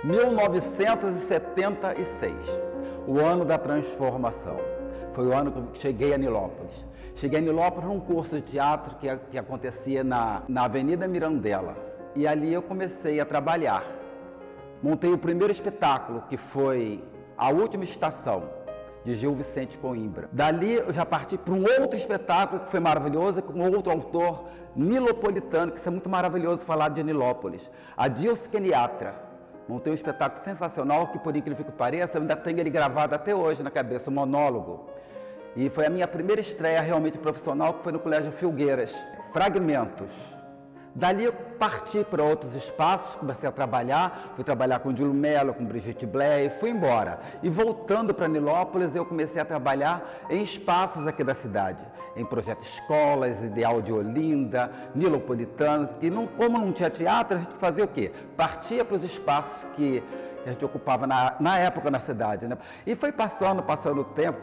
1976, o ano da transformação. Foi o ano que eu cheguei a Nilópolis. Cheguei a Nilópolis num curso de teatro que acontecia na Avenida Mirandela. E ali eu comecei a trabalhar. Montei o primeiro espetáculo, que foi A Última Estação, de Gil Vicente Coimbra. Dali eu já parti para um outro espetáculo que foi maravilhoso, com outro autor nilopolitano, que isso é muito maravilhoso falar de Nilópolis, Adilson Queniatra. Montei um espetáculo sensacional que, por incrível que pareça, eu ainda tenho ele gravado até hoje na cabeça, um monólogo. E foi a minha primeira estreia realmente profissional, que foi no Colégio Filgueiras, Fragmentos. Dali eu parti para outros espaços, comecei a trabalhar, fui trabalhar com Dilo Mello, com Brigitte Bley, fui embora. E voltando para Nilópolis, eu comecei a trabalhar em espaços aqui da cidade, em projetos escolas, Ideal de Olinda, Nilopolitano, e como não tinha teatro, a gente fazia o quê? Partia para os espaços que a gente ocupava na época na cidade, né? E foi passando o tempo,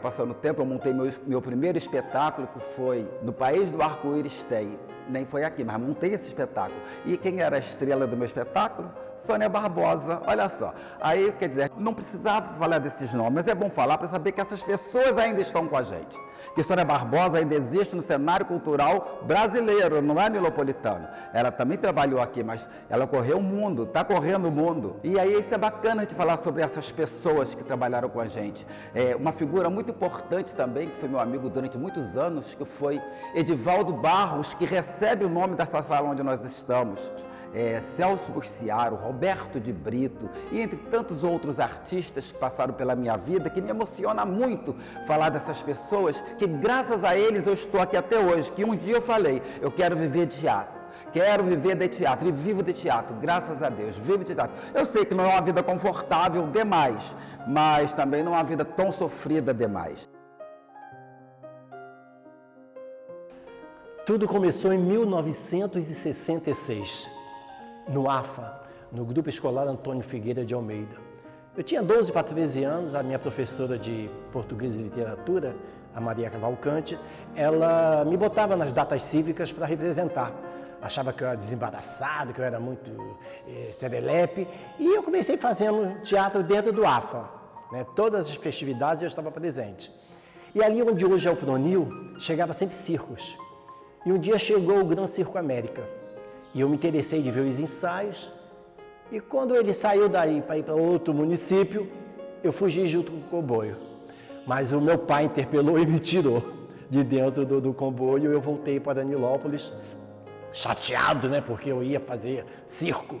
eu montei meu primeiro espetáculo, que foi No País do Arco-Íris Tem. Nem foi aqui, mas montei esse espetáculo. E quem era a estrela do meu espetáculo? Sônia Barbosa, olha só. Aí, quer dizer, não precisava falar desses nomes, mas é bom falar para saber que essas pessoas ainda estão com a gente. Que Sônia Barbosa ainda existe no cenário cultural brasileiro, não é nilopolitano. Ela também trabalhou aqui, mas ela correu o mundo, está correndo o mundo. E aí isso é bacana a gente falar sobre essas pessoas que trabalharam com a gente. Uma figura muito importante também, que foi meu amigo durante muitos anos, que foi Edivaldo Barros, que recebe o nome dessa sala onde nós estamos. Celso Burciaro, Roberto de Brito e entre tantos outros artistas que passaram pela minha vida, que me emociona muito falar dessas pessoas, que graças a eles eu estou aqui até hoje, que um dia eu falei, eu quero viver de teatro. Quero viver de teatro e vivo de teatro, graças a Deus, vivo de teatro. Eu sei que não é uma vida confortável demais, mas também não é uma vida tão sofrida demais. Tudo começou em 1966. No AFA, no Grupo Escolar Antônio Figueira de Almeida. Eu tinha 12 para 13 anos, a minha professora de português e literatura, a Maria Cavalcante, ela me botava nas datas cívicas para representar. Achava que eu era desembaraçado, que eu era muito serelepe, e eu comecei fazendo teatro dentro do AFA. Né? Todas as festividades eu estava presente. E ali onde hoje é o Pronil, chegava sempre circos. E um dia chegou o Gran Circo América. E eu me interessei de ver os ensaios, e quando ele saiu daí para ir para outro município, eu fugi junto com o comboio. Mas o meu pai interpelou e me tirou de dentro do comboio, e eu voltei para Nilópolis, chateado, né, porque eu ia fazer circo.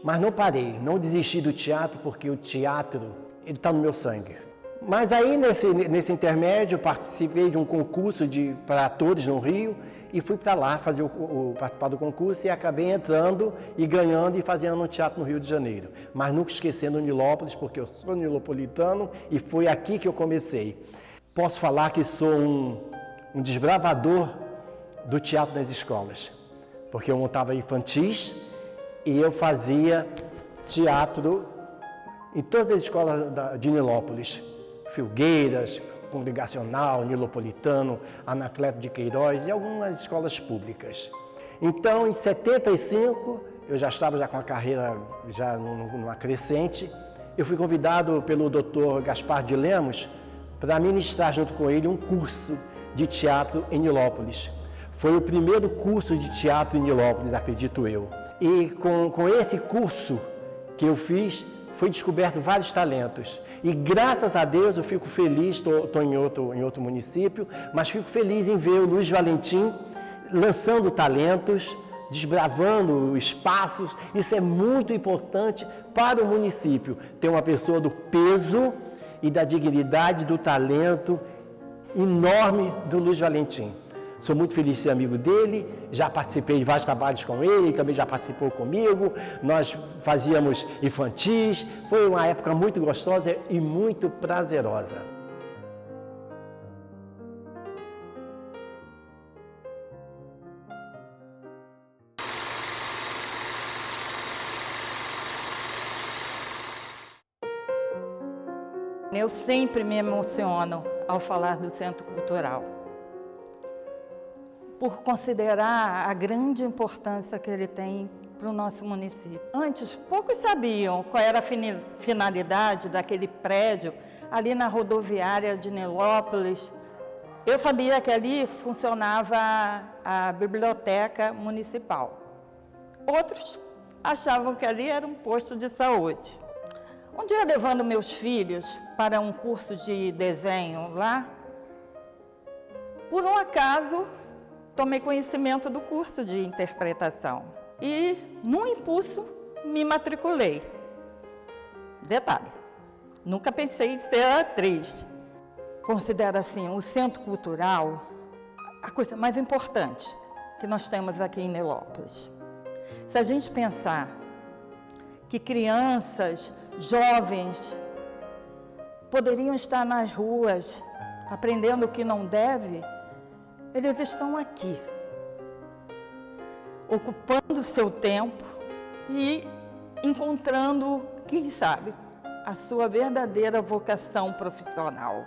Mas não parei, não desisti do teatro, porque o teatro, ele está no meu sangue. Mas aí, nesse intermédio, eu participei de um concurso para atores no Rio, e fui para lá participar do concurso e acabei entrando e ganhando e fazendo um teatro no Rio de Janeiro. Mas nunca esquecendo Nilópolis, porque eu sou nilopolitano e foi aqui que eu comecei. Posso falar que sou um desbravador do teatro nas escolas, porque eu montava infantis e eu fazia teatro em todas as escolas de Nilópolis, Filgueiras, Congregacional, Nilopolitano, Anacleto de Queiroz e algumas escolas públicas. Então, em 75, eu já estava com a carreira já numa crescente, eu fui convidado pelo Dr. Gaspar de Lemos para ministrar junto com ele um curso de teatro em Nilópolis. Foi o primeiro curso de teatro em Nilópolis, acredito eu. E com esse curso que eu fiz, foi descoberto vários talentos. E graças a Deus eu fico feliz, estou em outro município, mas fico feliz em ver o Luiz Valentim lançando talentos, desbravando espaços. Isso é muito importante para o município, ter uma pessoa do peso e da dignidade, do talento enorme do Luiz Valentim. Sou muito feliz de ser amigo dele, já participei de vários trabalhos com ele também já participou comigo, nós fazíamos infantis, foi uma época muito gostosa e muito prazerosa. Eu sempre me emociono ao falar do Centro Cultural, por considerar a grande importância que ele tem para o nosso município. Antes, poucos sabiam qual era a finalidade daquele prédio ali na rodoviária de Nilópolis. Eu sabia que ali funcionava a biblioteca municipal. Outros achavam que ali era um posto de saúde. Um dia, levando meus filhos para um curso de desenho lá, por um acaso, tomei conhecimento do curso de interpretação e, num impulso, me matriculei. Detalhe, nunca pensei em ser atriz. Considero assim o Centro Cultural a coisa mais importante que nós temos aqui em Nilópolis. Se a gente pensar que crianças, jovens, poderiam estar nas ruas aprendendo o que não deve, eles estão aqui, ocupando o seu tempo e encontrando, quem sabe, a sua verdadeira vocação profissional.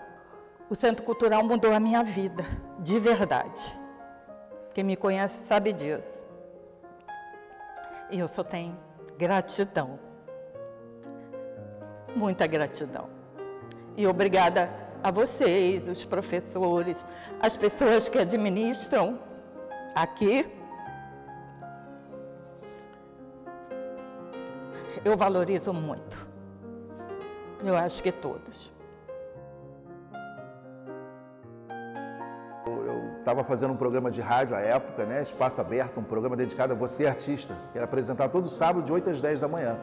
O Centro Cultural mudou a minha vida, de verdade. Quem me conhece sabe disso. E eu só tenho gratidão. Muita gratidão. E obrigada a vocês, os professores, as pessoas que administram aqui. Eu valorizo muito. Eu acho que todos. Eu estava fazendo um programa de rádio à época, né? Espaço Aberto, um programa dedicado a você, artista, que era apresentado todo sábado, de 8 às 10 da manhã.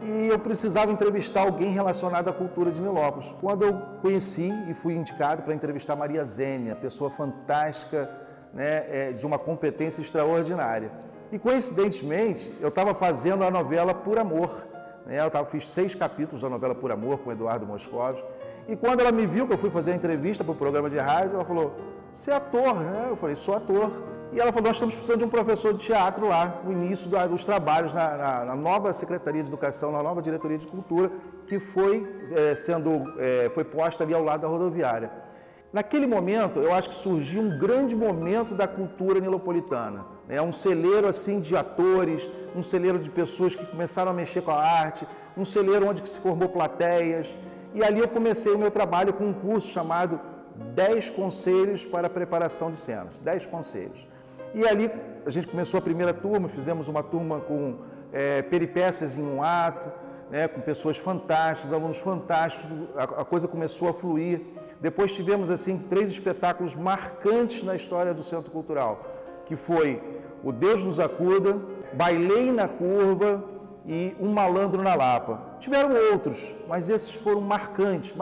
E eu precisava entrevistar alguém relacionado à cultura de Nilópolis. Quando eu conheci e fui indicado para entrevistar Maria Zênia, pessoa fantástica, né, de uma competência extraordinária. E coincidentemente, eu estava fazendo a novela Por Amor. Né? Fiz 6 capítulos da novela Por Amor com Eduardo Moscovitch. E quando ela me viu, que eu fui fazer a entrevista para o programa de rádio, ela falou: "Você é ator, né?" Eu falei: "Sou ator." E ela falou: "Nós estamos precisando de um professor de teatro lá, no início dos trabalhos na nova Secretaria de Educação, na nova Diretoria de Cultura, que foi posta ali ao lado da rodoviária." Naquele momento, eu acho que surgiu um grande momento da cultura nilopolitana, né? Um celeiro assim de atores, um celeiro de pessoas que começaram a mexer com a arte, um celeiro onde que se formou plateias. E ali eu comecei o meu trabalho com um curso chamado 10 Conselhos para a Preparação de Cenas, 10 conselhos. E ali a gente começou a primeira turma, fizemos uma turma com peripécias em um ato, né, com pessoas fantásticas, alunos fantásticos, a coisa começou a fluir. Depois tivemos assim 3 espetáculos marcantes na história do Centro Cultural, que foi O Deus nos Acuda, Bailei na Curva e Um Malandro na Lapa. Tiveram outros, mas esses foram marcantes,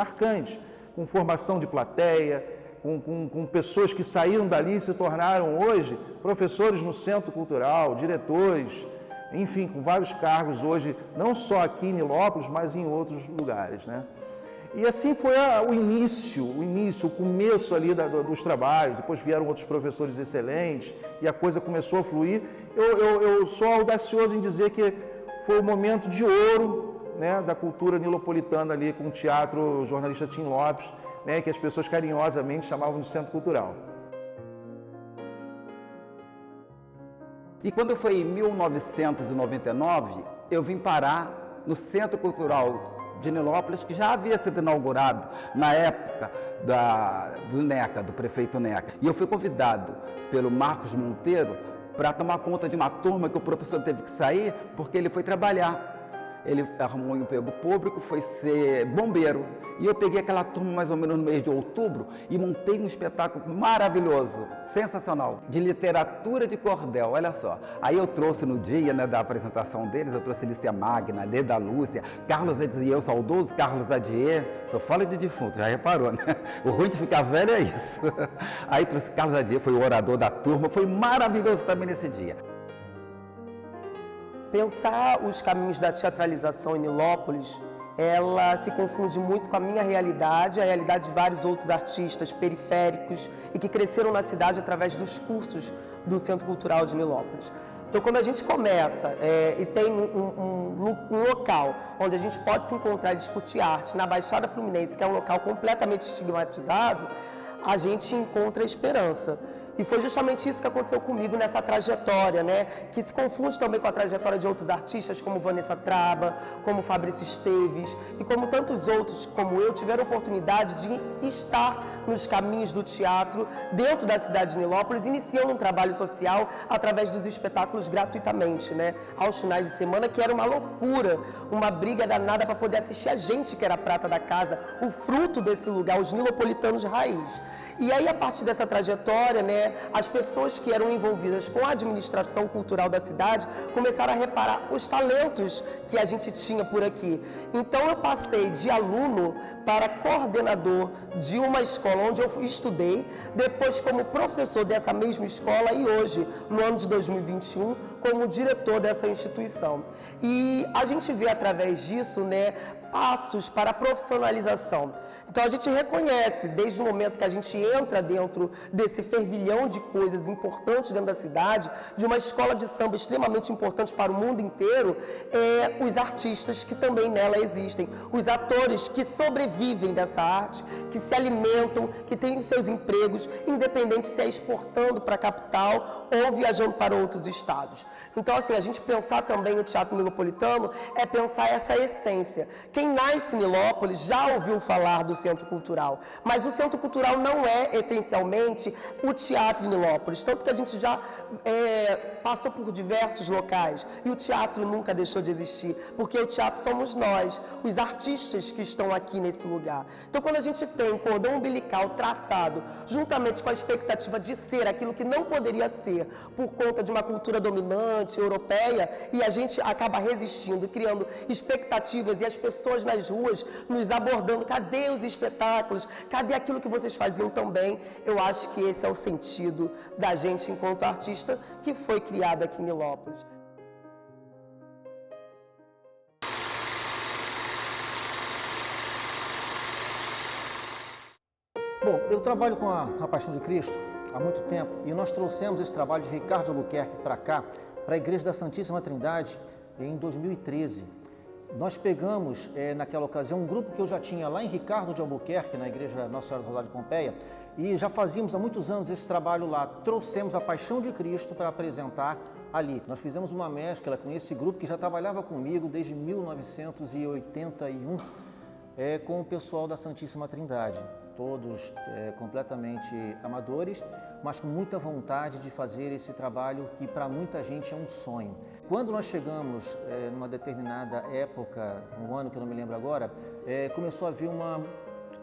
com formação de plateia, com pessoas que saíram dali e se tornaram hoje professores no Centro Cultural, diretores, enfim, com vários cargos hoje, não só aqui em Nilópolis, mas em outros lugares, né? E assim foi o início, o começo ali dos trabalhos. Depois vieram outros professores excelentes e a coisa começou a fluir. Eu sou audacioso em dizer que foi o momento de ouro, né, da cultura nilopolitana ali com o teatro jornalista Tim Lopes, né, que as pessoas carinhosamente chamavam de Centro Cultural. E quando foi em 1999, eu vim parar no Centro Cultural de Nilópolis, que já havia sido inaugurado na época do NECA, do prefeito NECA. E eu fui convidado pelo Marcos Monteiro para tomar conta de uma turma que o professor teve que sair porque ele foi trabalhar. Ele arrumou um emprego público, foi ser bombeiro. E eu peguei aquela turma mais ou menos no mês de outubro e montei um espetáculo maravilhoso, sensacional, de literatura de cordel, olha só. Aí eu trouxe no dia, né, da apresentação deles, eu trouxe Lícia Magna, Leda Lúcia, Carlos Adier, o saudoso Carlos Adier, só fala de defunto, já reparou, né? O ruim de ficar velho é isso. Aí trouxe Carlos Adier, foi o orador da turma, foi maravilhoso também nesse dia. Pensar os caminhos da teatralização em Nilópolis, ela se confunde muito com a minha realidade, a realidade de vários outros artistas periféricos e que cresceram na cidade através dos cursos do Centro Cultural de Nilópolis. Então, quando a gente começa e tem um local onde a gente pode se encontrar e discutir arte, na Baixada Fluminense, que é um local completamente estigmatizado, a gente encontra esperança. E foi justamente isso que aconteceu comigo nessa trajetória, né? Que se confunde também com a trajetória de outros artistas, como Vanessa Traba, como Fabrício Esteves e como tantos outros como eu, tiveram oportunidade de estar nos caminhos do teatro dentro da cidade de Nilópolis, iniciando um trabalho social através dos espetáculos gratuitamente, né? Aos finais de semana, que era uma loucura, uma briga danada para poder assistir a gente que era a prata da casa, o fruto desse lugar, os nilopolitanos raiz. E aí, a partir dessa trajetória, né, as pessoas que eram envolvidas com a administração cultural da cidade começaram a reparar os talentos que a gente tinha por aqui. Então, eu passei de aluno para coordenador de uma escola onde eu estudei, depois como professor dessa mesma escola e hoje, no ano de 2021, como diretor dessa instituição. E a gente vê através disso, né, passos para a profissionalização. Então a gente reconhece, desde o momento que a gente entra dentro desse fervilhão de coisas importantes dentro da cidade, de uma escola de samba extremamente importante para o mundo inteiro, os artistas que também nela existem, os atores que sobrevivem dessa arte, que se alimentam, que têm os seus empregos, independente se é exportando para a capital ou viajando para outros estados. Então, assim, a gente pensar também o teatro nilopolitano é pensar essa essência. Quem nasce em Nilópolis já ouviu falar do Centro Cultural, mas o Centro Cultural não é, essencialmente, o teatro em Nilópolis, tanto que a gente já passou por diversos locais e o teatro nunca deixou de existir, porque o teatro somos nós, os artistas que estão aqui nesse lugar. Então, quando a gente tem um cordão umbilical traçado, juntamente com a expectativa de ser aquilo que não poderia ser por conta de uma cultura dominante, europeia, e a gente acaba resistindo, criando expectativas e as pessoas nas ruas nos abordando, cadê os espetáculos, cadê aquilo que vocês faziam também? Eu acho que esse é o sentido da gente enquanto artista que foi criado aqui em Nilópolis. Bom, eu trabalho com a Paixão de Cristo há muito tempo e nós trouxemos esse trabalho de Ricardo de Albuquerque para cá, para a Igreja da Santíssima Trindade, em 2013. Nós pegamos, naquela ocasião, um grupo que eu já tinha lá em Ricardo de Albuquerque, na Igreja Nossa Senhora do Rosário de Pompeia, e já fazíamos há muitos anos esse trabalho lá. Trouxemos a Paixão de Cristo para apresentar ali. Nós fizemos uma mescla com esse grupo que já trabalhava comigo desde 1981, com o pessoal da Santíssima Trindade. Todos completamente amadores, mas com muita vontade de fazer esse trabalho que para muita gente é um sonho. Quando nós chegamos numa determinada época, um ano que eu não me lembro agora, começou a haver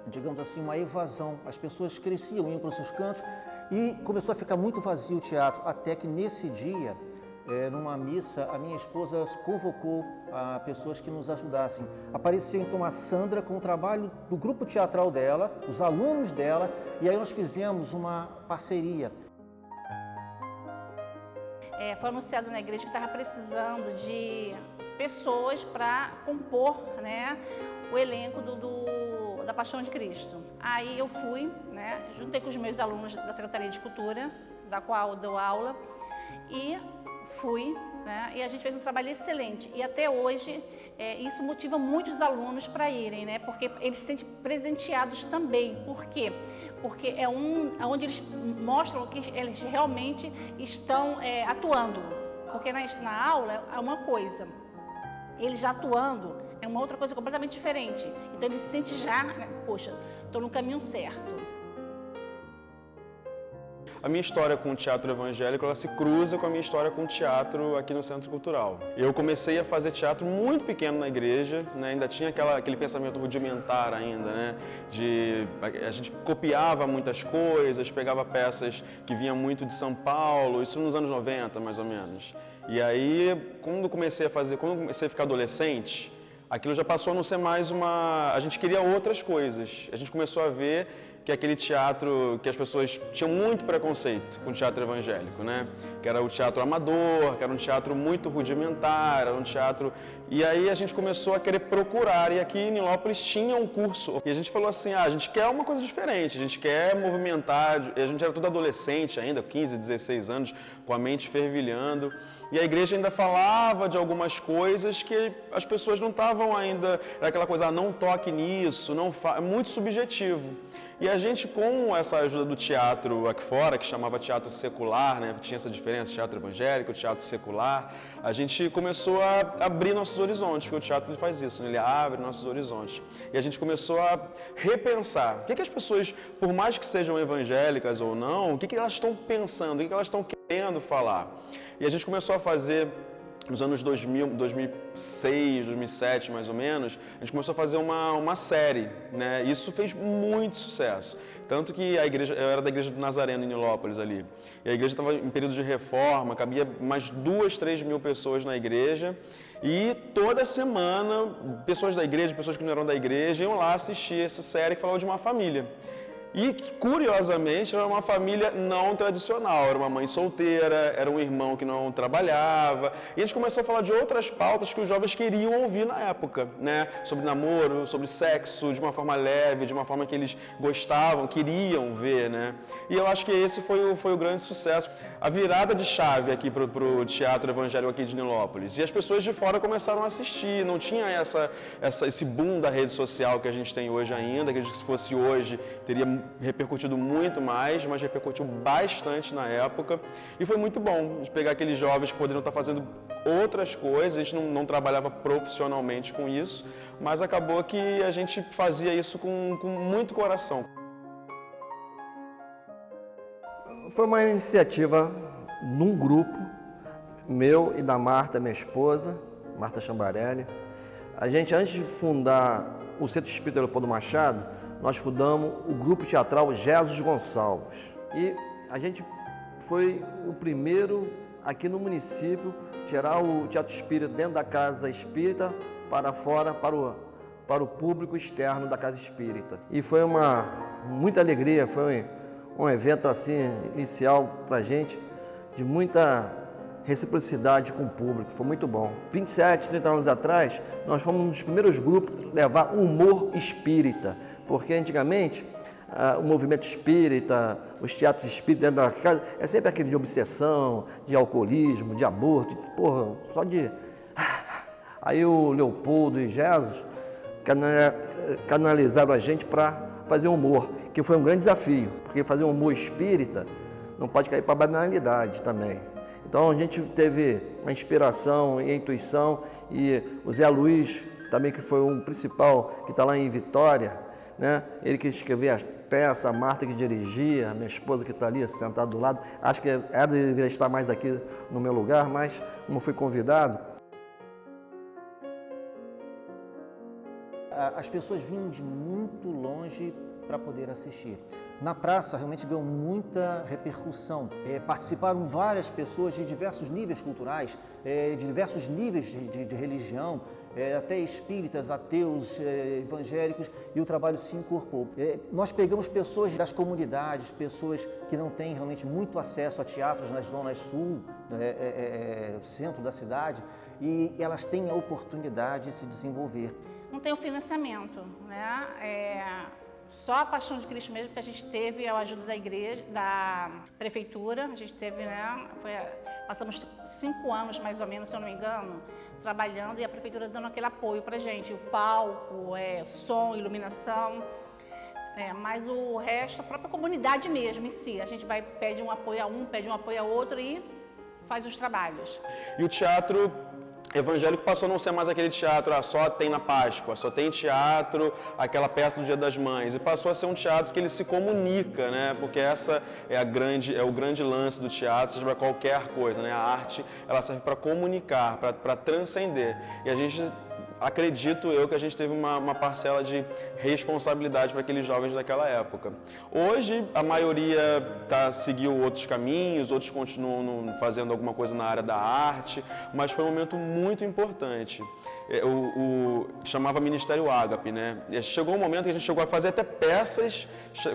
digamos assim, uma evasão. As pessoas cresciam, iam para os seus cantos e começou a ficar muito vazio o teatro, até que nesse dia, numa missa, a minha esposa convocou a pessoas que nos ajudassem. Apareceu então a Sandra com o trabalho do grupo teatral dela, os alunos dela, e aí nós fizemos uma parceria. Foi anunciado na igreja que estava precisando de pessoas para compor, né, o elenco da Paixão de Cristo. Aí eu fui, né, juntei com os meus alunos da Secretaria de Cultura, da qual eu dou aula, e fui, né, e a gente fez um trabalho excelente. E até hoje isso motiva muitos alunos para irem, né, porque eles se sentem presenteados também. Por quê? Porque é onde eles mostram que eles realmente estão atuando. Porque na aula é uma coisa, eles já atuando é uma outra coisa completamente diferente. Então eles se sentem já, poxa, estou no caminho certo. A minha história com o teatro evangélico, ela se cruza com a minha história com o teatro aqui no Centro Cultural. Eu comecei a fazer teatro muito pequeno na igreja, né? Ainda tinha aquele pensamento rudimentar ainda, né? A gente copiava muitas coisas, pegava peças que vinham muito de São Paulo, isso nos anos 90, mais ou menos. E aí, quando eu comecei a ficar adolescente, aquilo já passou a não ser mais a gente queria outras coisas. A gente começou a ver que aquele teatro, que as pessoas tinham muito preconceito com o teatro evangélico, né? Que era o teatro amador, que era um teatro muito rudimentar, era um teatro... E aí a gente começou a querer procurar, e aqui em Nilópolis tinha um curso. E a gente falou assim, a gente quer uma coisa diferente, a gente quer movimentar, e a gente era tudo adolescente ainda, 15, 16 anos, com a mente fervilhando. E a igreja ainda falava de algumas coisas que as pessoas não estavam ainda... Era aquela coisa, não toque nisso, muito subjetivo. E a gente, com essa ajuda do teatro aqui fora, que chamava teatro secular, né? Tinha essa diferença, teatro evangélico, teatro secular, a gente começou a abrir nossos horizontes, porque o teatro ele faz isso, né? Ele abre nossos horizontes. E a gente começou a repensar o que as pessoas, por mais que sejam evangélicas ou não, o que elas estão pensando, o que elas estão querendo falar. E a gente começou a fazer, nos anos 2000, 2006, 2007 mais ou menos, a gente começou a fazer uma série, né? Isso fez muito sucesso. Tanto que a igreja, eu era da igreja do Nazareno em Nilópolis ali, e a igreja estava em período de reforma, cabia mais 2, 3 mil pessoas na igreja, e toda semana pessoas da igreja, pessoas que não eram da igreja, iam lá assistir essa série que falava de uma família. E, curiosamente, era uma família não tradicional, era uma mãe solteira, era um irmão que não trabalhava, e a gente começou a falar de outras pautas que os jovens queriam ouvir na época, né? Sobre namoro, sobre sexo, de uma forma leve, de uma forma que eles gostavam, queriam ver, né? E eu acho que esse foi o grande sucesso. A virada de chave aqui para o teatro evangélico aqui de Nilópolis. E as pessoas de fora começaram a assistir, não tinha esse boom da rede social que a gente tem hoje ainda, acredito que se fosse hoje teria repercutido muito mais, mas repercutiu bastante na época, e foi muito bom de pegar aqueles jovens que poderiam estar fazendo outras coisas, a gente não trabalhava profissionalmente com isso, mas acabou que a gente fazia isso com muito coração. Foi uma iniciativa num grupo, meu e da Marta, minha esposa, Marta Chambarelli. A gente, antes de fundar o Centro Espírita Leopoldo Machado, nós fundamos o grupo teatral Jesus Gonçalves. E a gente foi o primeiro aqui no município tirar o teatro espírita dentro da casa espírita para fora, para o público externo da casa espírita. E foi muita alegria, foi um evento assim inicial para a gente, de muita reciprocidade com o público, foi muito bom. 27, 30 anos atrás, nós fomos um dos primeiros grupos a levar humor espírita, porque antigamente o movimento espírita, os teatros espíritas dentro da casa, é sempre aquele de obsessão, de alcoolismo, de aborto, porra, só de... Aí o Leopoldo e Jesus canalizaram a gente para fazer humor, que foi um grande desafio, porque fazer humor espírita não pode cair para banalidade também. Então a gente teve a inspiração e a intuição, e o Zé Luiz também, que foi um principal, que está lá em Vitória, né? Ele que escrevia as peças, a Marta que dirigia, a minha esposa que está ali sentada do lado. Acho que ela deveria estar mais aqui no meu lugar, mas como fui convidado. As pessoas vinham de muito longe para poder assistir. Na praça realmente ganhou muita repercussão. Participaram várias pessoas de diversos níveis culturais, de diversos níveis de religião, até espíritas, ateus, evangélicos, e o trabalho se incorporou. Nós pegamos pessoas das comunidades, pessoas que não têm realmente muito acesso a teatros nas zonas sul, centro da cidade, e elas têm a oportunidade de se desenvolver. Não tem o financiamento, né? Só a Paixão de Cristo mesmo, que a gente teve a ajuda da igreja, da prefeitura, a gente teve, né? Passamos 5 anos, mais ou menos, se eu não me engano, trabalhando, e a prefeitura dando aquele apoio pra gente, o palco, som, iluminação, mas o resto, a própria comunidade mesmo em si, a gente pede um apoio a um, pede um apoio a outro e faz os trabalhos. E o teatro evangélico passou a não ser mais aquele teatro, só tem na Páscoa, só tem teatro, aquela peça do Dia das Mães, e passou a ser um teatro que ele se comunica, né? Porque essa é o grande lance do teatro, seja para qualquer coisa, né? A arte, ela serve para comunicar, para transcender. E a gente, acredito eu, que a gente teve uma parcela de responsabilidade para aqueles jovens daquela época. Hoje, a maioria seguiu outros caminhos, outros continuam fazendo alguma coisa na área da arte, mas foi um momento muito importante. Chamava Ministério Ágape, né? E chegou um momento que a gente chegou a fazer até peças,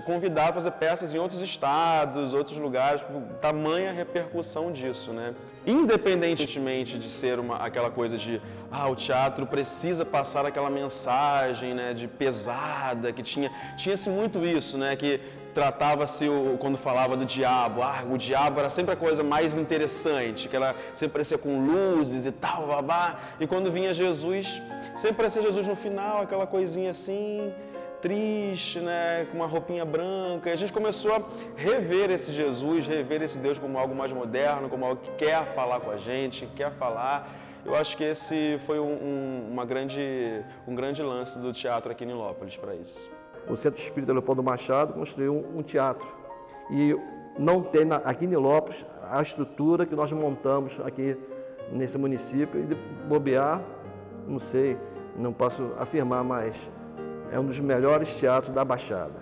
convidar a fazer peças em outros estados, outros lugares, tamanha repercussão disso, né? Independentemente de ser aquela coisa de o teatro precisa passar aquela mensagem, né, de pesada, que tinha-se muito isso, né, que tratava-se, quando falava do diabo, o diabo era sempre a coisa mais interessante, que ela sempre parecia com luzes e tal, babá, e quando vinha Jesus, sempre parecia Jesus no final, aquela coisinha assim, triste, né, com uma roupinha branca. E a gente começou a rever esse Jesus, rever esse Deus como algo mais moderno, como algo que quer falar com a gente, que quer falar. Eu acho que esse foi um grande lance do teatro aqui em Nilópolis para isso. O Centro Espírita Leopoldo Machado construiu um teatro e não tem aqui em Nilópolis a estrutura que nós montamos aqui nesse município. E de bobear, não sei, não posso afirmar, mas é um dos melhores teatros da Baixada.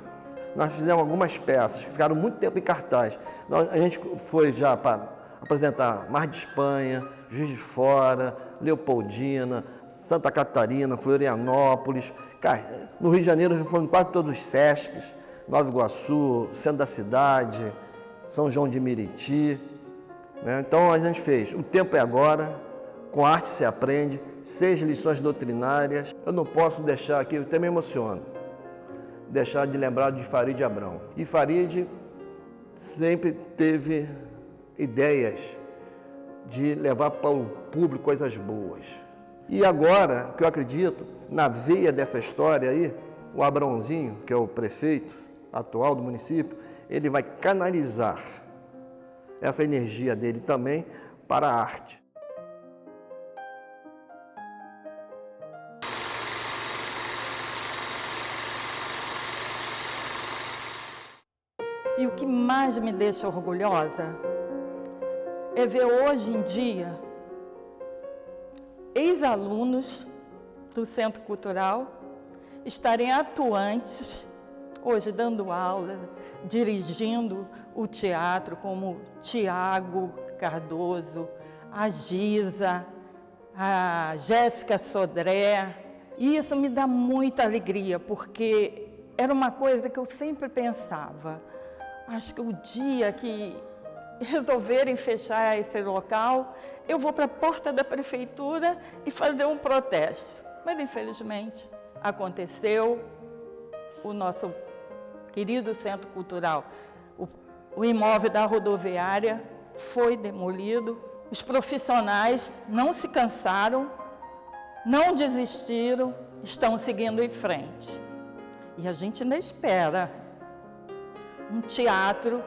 Nós fizemos algumas peças que ficaram muito tempo em cartaz. A gente foi já para apresentar Mar de Espanha, Juiz de Fora, Leopoldina, Santa Catarina, Florianópolis. Cara, no Rio de Janeiro foram quase todos os Sescs, Nova Iguaçu, Centro da Cidade, São João de Meriti. Né? Então a gente fez O Tempo é Agora, Com Arte se Aprende, 6 lições doutrinárias. Eu não posso deixar aqui, eu até me emociono, deixar de lembrar de Farid Abrão. E Farid sempre teve ideias de levar para o público coisas boas. E agora, que eu acredito, na veia dessa história aí, o Abrãozinho, que é o prefeito atual do município, ele vai canalizar essa energia dele também para a arte. E o que mais me deixa orgulhosa é ver hoje em dia ex-alunos do Centro Cultural estarem atuantes, hoje dando aula, dirigindo o teatro, como Tiago Cardoso, a Giza, a Jéssica Sodré. E isso me dá muita alegria, porque era uma coisa que eu sempre pensava. Acho que o dia que resolverem fechar esse local, eu vou para a porta da prefeitura e fazer um protesto. Mas, infelizmente, aconteceu. O nosso querido Centro Cultural, o imóvel da rodoviária foi demolido. Os profissionais não se cansaram, não desistiram, estão seguindo em frente. E a gente ainda espera um teatro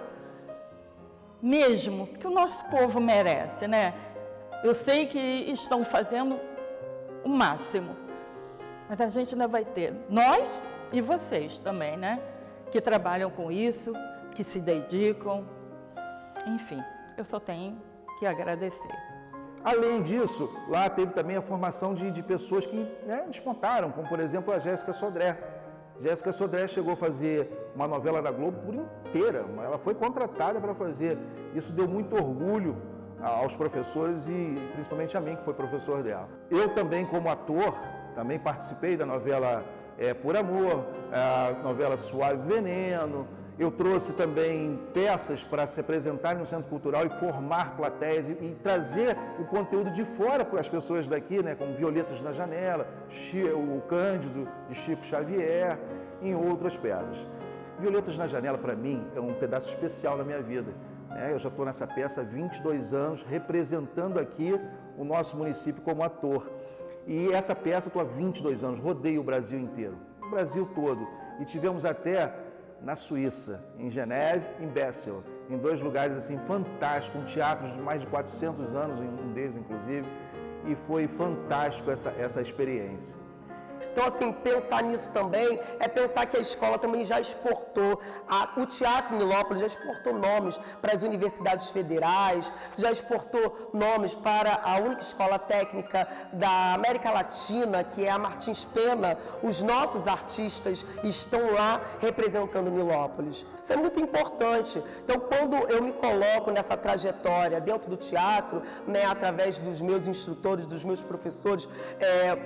mesmo que o nosso povo merece, né? Eu sei que estão fazendo o máximo, mas a gente ainda vai ter, nós e vocês também, né? Que trabalham com isso, que se dedicam, enfim, eu só tenho que agradecer. Além disso, lá teve também a formação de pessoas que, né, despontaram, como por exemplo a Jéssica Sodré. Jéssica Sodré chegou a fazer uma novela da Globo por inteira, ela foi contratada para fazer. Isso deu muito orgulho aos professores e principalmente a mim, que foi professor dela. Eu também, como ator, também participei da novela Por Amor, a novela Suave Veneno. Eu trouxe também peças para se apresentarem no Centro Cultural e formar plateias e trazer o conteúdo de fora para as pessoas daqui, né, como Violetas na Janela, o Cândido, de Chico Xavier, em outras peças. Violetas na Janela, para mim, é um pedaço especial na minha vida. Né? Eu já estou nessa peça há 22 anos, representando aqui o nosso município como ator. E essa peça eu estou há 22 anos, rodei o Brasil inteiro, o Brasil todo. E tivemos até na Suíça, em Geneve, em Bessel, em 2 lugares assim fantásticos, um teatro de mais de 400 anos, um deles inclusive, e foi fantástico essa experiência. Então, assim, pensar nisso também é pensar que a escola também já exportou, o Teatro Nilópolis já exportou nomes para as universidades federais, já exportou nomes para a única escola técnica da América Latina, que é a Martins Pena. Os nossos artistas estão lá representando Nilópolis. Isso é muito importante. Então, quando eu me coloco nessa trajetória dentro do teatro, né, através dos meus instrutores, dos meus professores,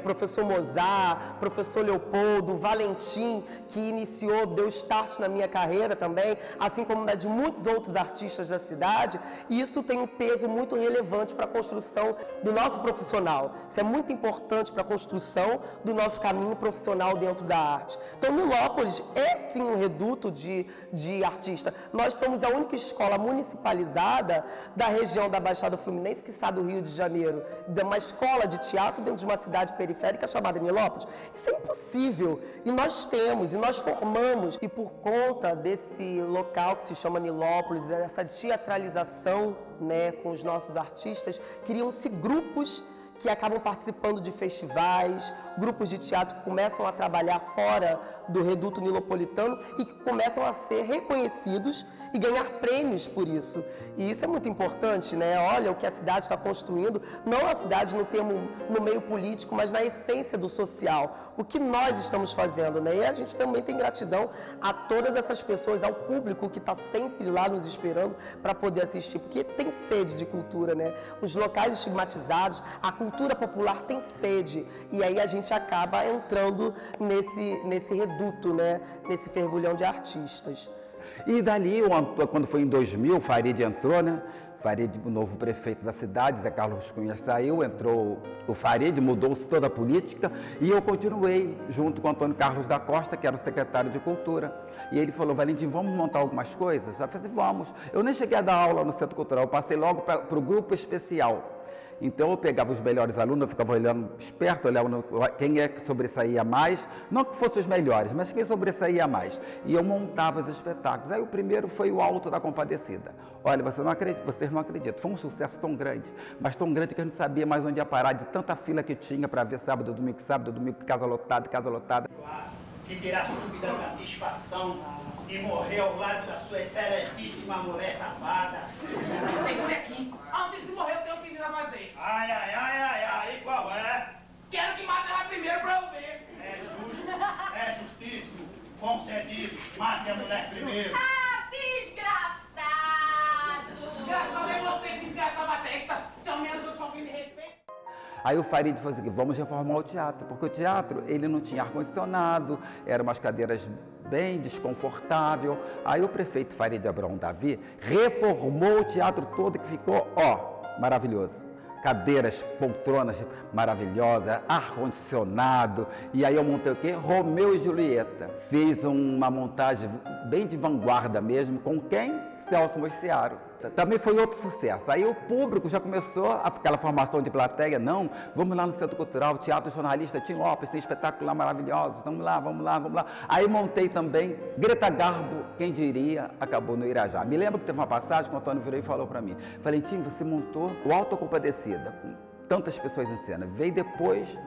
professor Mozart, professor Leopoldo, Valentim, que iniciou, deu start na minha carreira também, assim como na de muitos outros artistas da cidade, e isso tem um peso muito relevante para a construção do nosso profissional. Isso é muito importante para a construção do nosso caminho profissional dentro da arte. Então, Nilópolis é sim um reduto de artista. Nós somos a única escola municipalizada da região da Baixada Fluminense, que está do Rio de Janeiro, de uma escola de teatro dentro de uma cidade periférica chamada Nilópolis. Isso é impossível. E nós temos, e nós formamos. E por conta desse local que se chama Nilópolis, dessa teatralização, né, com os nossos artistas, criam-se grupos que acabam participando de festivais, grupos de teatro que começam a trabalhar fora do reduto nilopolitano e que começam a ser reconhecidos e ganhar prêmios por isso. E isso é muito importante, né? Olha o que a cidade está construindo, não a cidade no meio político, mas na essência do social. O que nós estamos fazendo, né? E a gente também tem gratidão a todas essas pessoas, ao público que está sempre lá nos esperando para poder assistir, porque tem sede de cultura, né? Os locais estigmatizados, a cultura popular tem sede. E aí a gente acaba entrando nesse reduto, né? Nesse fervulhão de artistas. E dali, quando foi em 2000, o Farid entrou, né? Farid, o novo prefeito da cidade, Zé Carlos Cunha saiu, entrou o Farid, mudou-se toda a política e eu continuei junto com o Antônio Carlos da Costa, que era o secretário de Cultura. E ele falou, Valentim, vamos montar algumas coisas? Eu falei, vamos. Eu nem cheguei a dar aula no Centro Cultural, eu passei logo para o grupo especial. Então eu pegava os melhores alunos, eu ficava olhando esperto, olhando quem é que sobressaía mais, não que fossem os melhores, mas quem sobressaía mais. E eu montava os espetáculos. Aí o primeiro foi o Alto da Compadecida. Olha, vocês não acreditam, foi um sucesso tão grande, mas tão grande que a gente não sabia mais onde ia parar, de tanta fila que tinha para ver sábado, domingo, casa lotada, casa lotada. Que terá súbita satisfação de morrer ao lado da sua excelentíssima mulher safada. Segure aqui. Antes de morrer, eu tenho um pedido a fazer. Ai, qual é? Quero que mate ela primeiro pra eu ver. É justo, é justíssimo, concedido. Mate a mulher primeiro. Ah, desgraçado! Desgraçado é você que desgraçava a testa. Se ao menos eu sou um filho de respeito. Aí o Farid falou assim, vamos reformar o teatro, porque o teatro ele não tinha ar-condicionado, eram umas cadeiras bem desconfortável. Aí o prefeito Farid Abrão Davi reformou o teatro todo, que ficou, maravilhoso. Cadeiras, poltronas maravilhosas, ar-condicionado. E aí eu montei o quê? Romeu e Julieta. Fiz uma montagem bem de vanguarda mesmo, com quem? Celso Mociaro. Também foi outro sucesso. Aí o público já começou aquela formação de plateia, não, vamos lá no Centro Cultural, Teatro Jornalista, Tim Lopes, tem espetáculo lá maravilhoso, vamos lá. Aí montei também Greta Garbo, quem diria, acabou no Irajá. Me lembro que teve uma passagem que o Antônio virou e falou para mim, Valentim, você montou o Alto da Compadecida, com tantas pessoas em cena, veio depois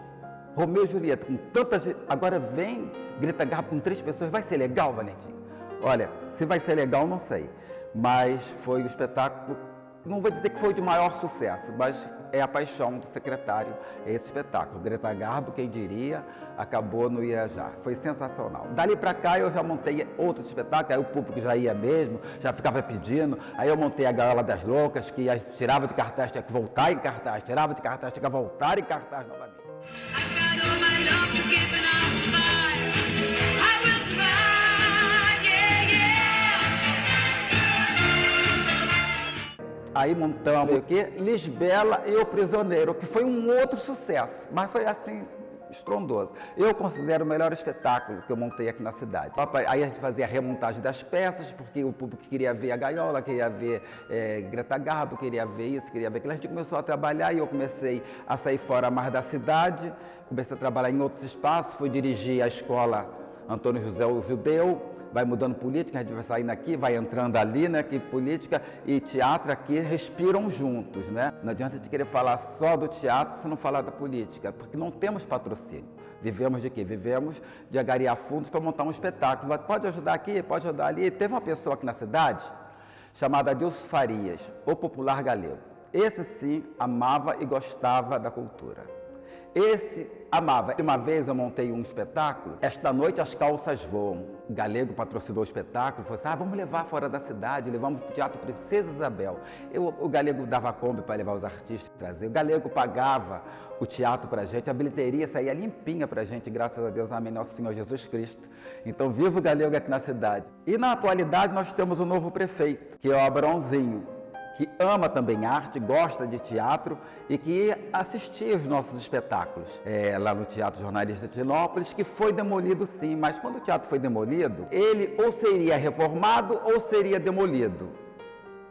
Romeu e Julieta, com tantas, agora vem Greta Garbo com 3 pessoas, vai ser legal, Valentim? Olha, se vai ser legal, não sei. Mas foi o espetáculo, não vou dizer que foi de maior sucesso, mas é a paixão do secretário, esse espetáculo. Greta Garbo, quem diria, acabou no Irajá. Foi sensacional. Dali para cá eu já montei outros espetáculos, aí o público já ia mesmo, já ficava pedindo. Aí eu montei a Gaiola das Loucas, que tirava de cartaz, tinha que voltar em cartaz, tirava de cartaz, tinha que voltar em cartaz novamente. Aí montamos o quê? Lisbela e o Prisioneiro, que foi um outro sucesso, mas foi assim, estrondoso. Eu considero o melhor espetáculo que eu montei aqui na cidade. Aí a gente fazia a remontagem das peças, porque o público queria ver a Gaiola, queria ver Greta Garbo, queria ver isso, queria ver aquilo. A gente começou a trabalhar e eu comecei a sair fora mais da cidade, comecei a trabalhar em outros espaços, fui dirigir a escola Antônio José o Judeu. Vai mudando política, a gente vai saindo aqui, vai entrando ali, né? Que política e teatro aqui respiram juntos, né? Não adianta a gente querer falar só do teatro se não falar da política, porque não temos patrocínio. Vivemos de quê? Vivemos de angariar fundos para montar um espetáculo. Pode ajudar aqui, pode ajudar ali. Teve uma pessoa aqui na cidade chamada Adilson Farias, o popular galego. Esse sim amava e gostava da cultura. Esse amava. Uma vez eu montei um espetáculo, Esta Noite as Calças Voam. O galego patrocinou o espetáculo, falou assim, vamos levar fora da cidade, levamos para o Teatro Princesa Isabel. O galego dava Kombi para levar os artistas e trazer. O galego pagava o teatro para a gente, a bilheteria saía limpinha para a gente, graças a Deus, amém, Nosso Senhor Jesus Cristo. Então, viva o galego aqui na cidade. E na atualidade nós temos um novo prefeito, que é o Abrãozinho, que ama também arte, gosta de teatro e que assistia os nossos espetáculos lá no Teatro Jornalista de Nilópolis, que foi demolido sim, mas quando o teatro foi demolido, ele ou seria reformado ou seria demolido.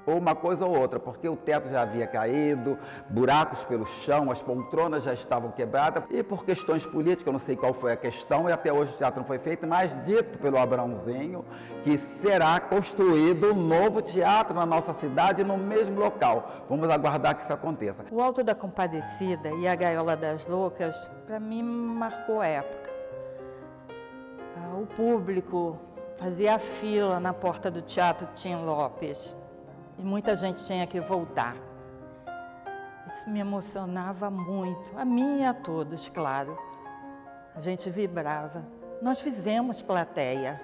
ou uma coisa ou outra, porque o teto já havia caído, buracos pelo chão, as poltronas já estavam quebradas, e por questões políticas, eu não sei qual foi a questão, e até hoje o teatro não foi feito, mas dito pelo Abraãozinho que será construído um novo teatro na nossa cidade, no mesmo local. Vamos aguardar que isso aconteça. O Alto da Compadecida e a Gaiola das Loucas, para mim, marcou a época. O público fazia fila na porta do Teatro Tim Lopes e muita gente tinha que voltar. Isso me emocionava muito, a mim e a todos, claro. A gente vibrava. Nós fizemos plateia,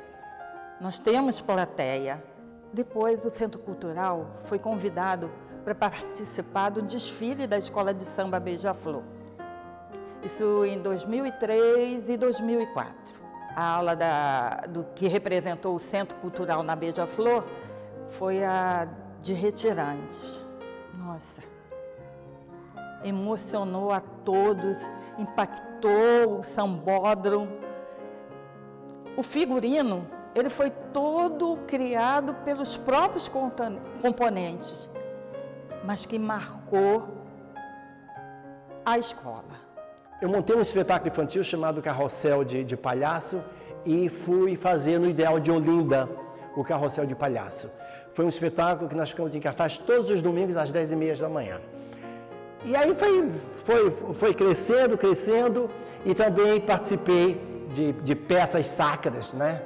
nós temos plateia. Depois, o Centro Cultural foi convidado para participar do desfile da Escola de Samba Beija-Flor. Isso em 2003 e 2004. A aula do que representou o Centro Cultural na Beija-Flor foi a de retirantes. Nossa, emocionou a todos, impactou o sambódromo. O figurino, ele foi todo criado pelos próprios componentes, mas que marcou a escola. Eu montei um espetáculo infantil chamado Carrossel de Palhaço e fui fazer no Ideal de Olinda o Carrossel de Palhaço. Foi um espetáculo que nós ficamos em cartaz todos os domingos às 10h30 da manhã. E aí foi crescendo e também participei de peças sacras, né?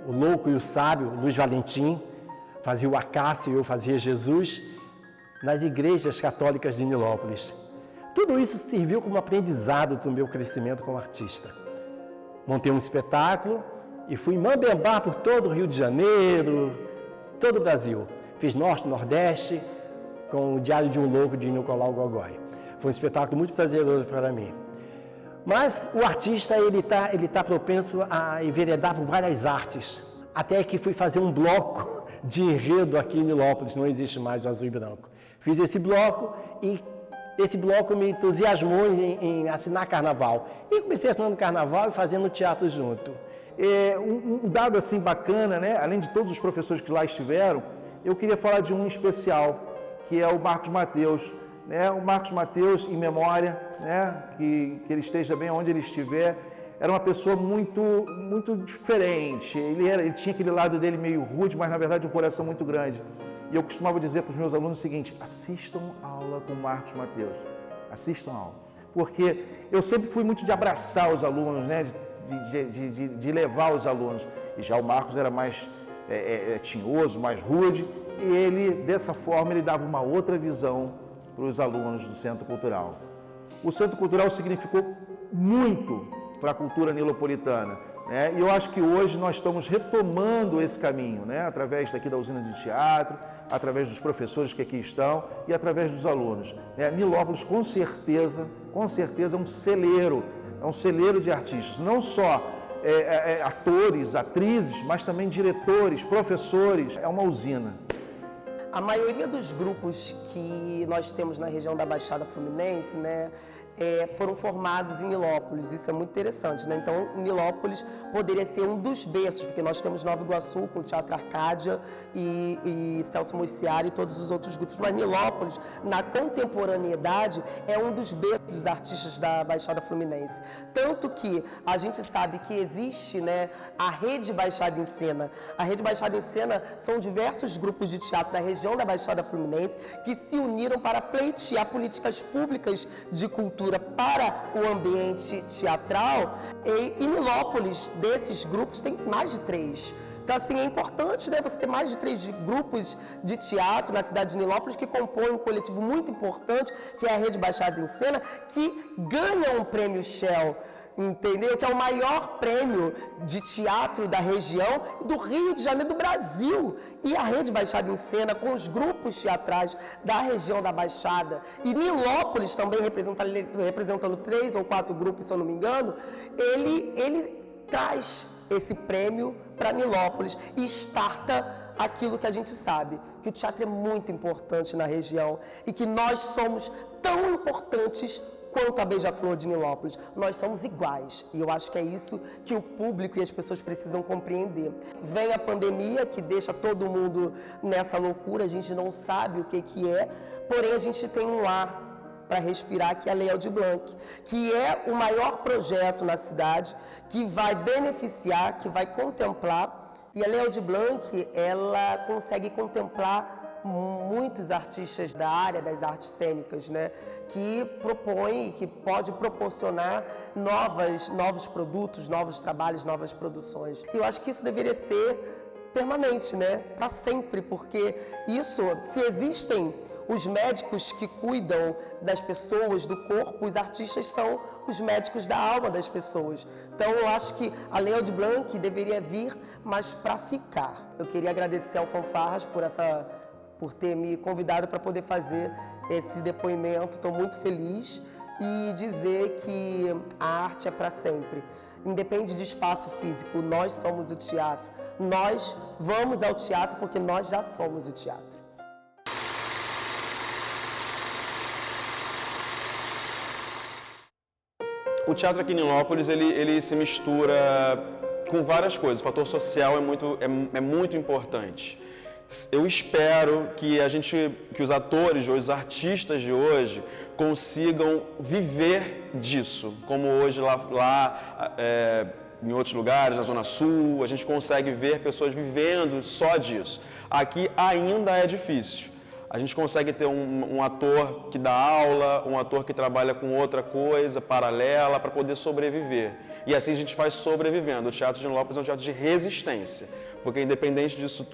O Louco e o Sábio, Luiz Valentim, fazia o Acácio e eu fazia Jesus, nas igrejas católicas de Nilópolis. Tudo isso serviu como aprendizado para o meu crescimento como artista. Montei um espetáculo e fui mambembar por todo o Rio de Janeiro, todo o Brasil. Fiz Norte, Nordeste, com o Diário de um Louco de Nicolau Gogói. Foi um espetáculo muito prazeroso para mim. Mas o artista, ele tá propenso a enveredar por várias artes. Até que fui fazer um bloco de enredo aqui em Nilópolis, não existe mais o Azul e Branco. Fiz esse bloco e esse bloco me entusiasmou em assinar carnaval. E comecei assinando carnaval e fazendo teatro junto. Um dado assim bacana, né? Além de todos os professores que lá estiveram, eu queria falar de um especial, que é o Marcos Mateus. Né? O Marcos Mateus, em memória, né? que ele esteja bem onde ele estiver, era uma pessoa muito diferente. Ele tinha aquele lado dele meio rude, mas na verdade um coração muito grande. E eu costumava dizer para os meus alunos o seguinte: assistam aula com o Marcos Mateus, assistam aula. Porque eu sempre fui muito de abraçar os alunos, né? de levar os alunos. E já o Marcos era mais tinhoso, mais rude, e ele, dessa forma, ele dava uma outra visão para os alunos do Centro Cultural. O Centro Cultural significou muito para a cultura nilopolitana. E eu acho que hoje nós estamos retomando esse caminho, né? Através daqui da usina de teatro, através dos professores que aqui estão e através dos alunos. Nilópolis, com certeza é um celeiro de artistas, não só atores, atrizes, mas também diretores, professores, é uma usina. A maioria dos grupos que nós temos na região da Baixada Fluminense, né, foram formados em Nilópolis. Isso é muito interessante, né? Então, Nilópolis poderia ser um dos berços, porque nós temos Nova Iguaçu com o Teatro Arcádia e Celso Muciari e todos os outros grupos. Mas Nilópolis, na contemporaneidade, é um dos berços dos artistas da Baixada Fluminense. Tanto que a gente sabe que existe, né, a Rede Baixada em Cena. A Rede Baixada em Cena são diversos grupos de teatro da região da Baixada Fluminense que se uniram para pleitear políticas públicas de cultura para o ambiente teatral, e em Nilópolis, desses grupos, tem mais de 3. Então, assim, é importante, né, você ter mais de 3 grupos de teatro na cidade de Nilópolis que compõem um coletivo muito importante, que é a Rede Baixada em Cena, que ganha um prêmio Shell, entendeu? Que é o maior prêmio de teatro da região, do Rio de Janeiro, do Brasil. E a Rede Baixada em Cena, com os grupos teatrais da região da Baixada, e Nilópolis também representando 3 ou 4 grupos, se eu não me engano, ele traz esse prêmio para Nilópolis e starta aquilo que a gente sabe, que o teatro é muito importante na região e que nós somos tão importantes quanto a Beija-Flor de Nilópolis. Nós somos iguais e eu acho que é isso que o público e as pessoas precisam compreender. Vem a pandemia que deixa todo mundo nessa loucura, a gente não sabe o que é, porém a gente tem um lar para respirar, que é a Lei Aldir Blanc, que é o maior projeto na cidade, que vai beneficiar, que vai contemplar. E a Lei Aldir Blanc, ela consegue contemplar muitos artistas da área das artes cênicas, né? Que propõe, que pode proporcionar novos produtos, novos trabalhos, novas produções. E eu acho que isso deveria ser permanente, né? Para sempre, porque isso, se existem os médicos que cuidam das pessoas, do corpo, os artistas são os médicos da alma das pessoas. Então eu acho que a Lei Aldir Blanc deveria vir, mas para ficar. Eu queria agradecer ao Fanfarras por ter me convidado para poder fazer esse depoimento. Estou muito feliz e dizer que a arte é para sempre. Independe de espaço físico, nós somos o teatro. Nós vamos ao teatro porque nós já somos o teatro. O teatro aqui em Nilópolis, ele se mistura com várias coisas. O fator social é muito importante. Eu espero que os atores, os artistas de hoje consigam viver disso, como hoje lá em outros lugares, na Zona Sul, a gente consegue ver pessoas vivendo só disso. Aqui ainda é difícil. A gente consegue ter um ator que dá aula, um ator que trabalha com outra coisa paralela para poder sobreviver. E assim a gente vai sobrevivendo. O Teatro de Nilópolis é um teatro de resistência, porque independentemente disso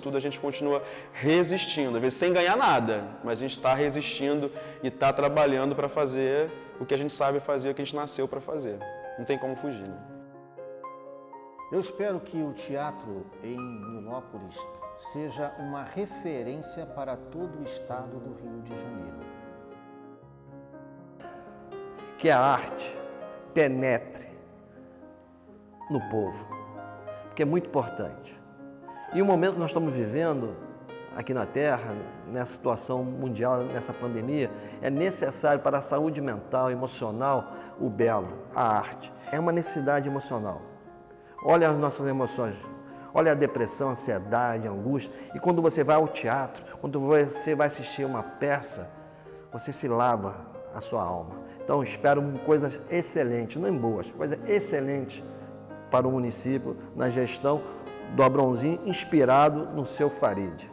tudo, a gente continua resistindo, às vezes sem ganhar nada, mas a gente está resistindo e está trabalhando para fazer o que a gente sabe fazer, o que a gente nasceu para fazer. Não tem como fugir, né? Eu espero que o teatro em Nilópolis seja uma referência para todo o estado do Rio de Janeiro. Que a arte penetre no povo, porque é muito importante. E o momento que nós estamos vivendo aqui na Terra, nessa situação mundial, nessa pandemia, é necessário para a saúde mental, emocional, o belo, a arte. É uma necessidade emocional. Olha as nossas emoções. Olha a depressão, a ansiedade, a angústia. E quando você vai ao teatro, quando você vai assistir uma peça, você se lava a sua alma. Então, espero coisas excelentes, não boas, coisas excelentes para o município, na gestão do Abrãozinho, inspirado no seu Farid.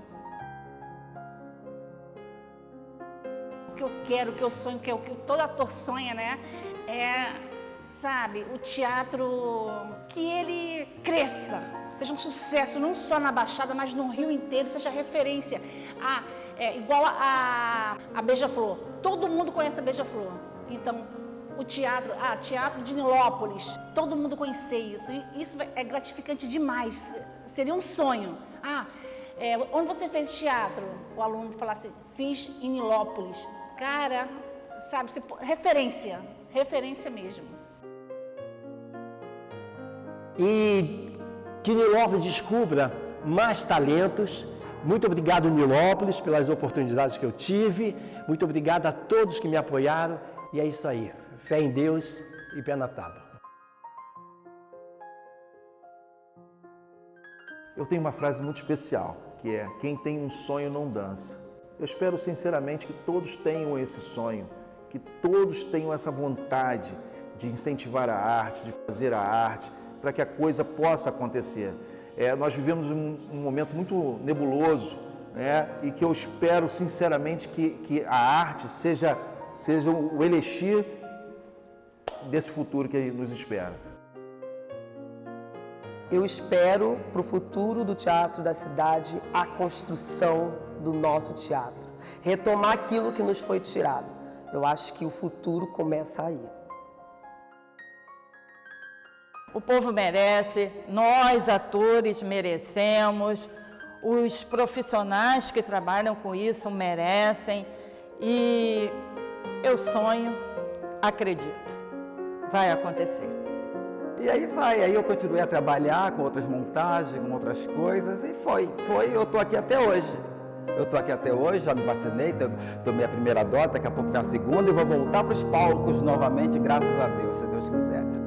O que eu quero, o que eu sonho, o que todo ator sonha, né? Sabe, o teatro, que ele cresça, seja um sucesso, não só na Baixada, mas no Rio inteiro, seja referência. Igual a Beija-Flor, todo mundo conhece a Beija-Flor. Então, o teatro, Teatro de Nilópolis, todo mundo conhecer isso. E isso é gratificante demais, seria um sonho. Onde você fez teatro? O aluno falasse, fiz em Nilópolis. Cara, sabe, referência mesmo. E que Nilópolis descubra mais talentos. Muito obrigado, Nilópolis, pelas oportunidades que eu tive. Muito obrigado a todos que me apoiaram. E é isso aí. Fé em Deus e pé na tábua. Eu tenho uma frase muito especial, que é: quem tem um sonho não dança. Eu espero sinceramente que todos tenham esse sonho, que todos tenham essa vontade de incentivar a arte, de fazer a arte, para que a coisa possa acontecer. Nós vivemos um momento muito nebuloso, né? E que eu espero sinceramente que a arte seja o elixir desse futuro que nos espera. Eu espero para o futuro do teatro da cidade a construção do nosso teatro. Retomar aquilo que nos foi tirado. Eu acho que o futuro começa aí. O povo merece, nós atores merecemos, os profissionais que trabalham com isso merecem e eu sonho, acredito, vai acontecer. E aí eu continuei a trabalhar com outras montagens, com outras coisas e eu estou aqui até hoje. Eu estou aqui até hoje, já me vacinei, tomei a primeira dose, daqui a pouco vem a segunda e vou voltar para os palcos novamente, graças a Deus, se Deus quiser.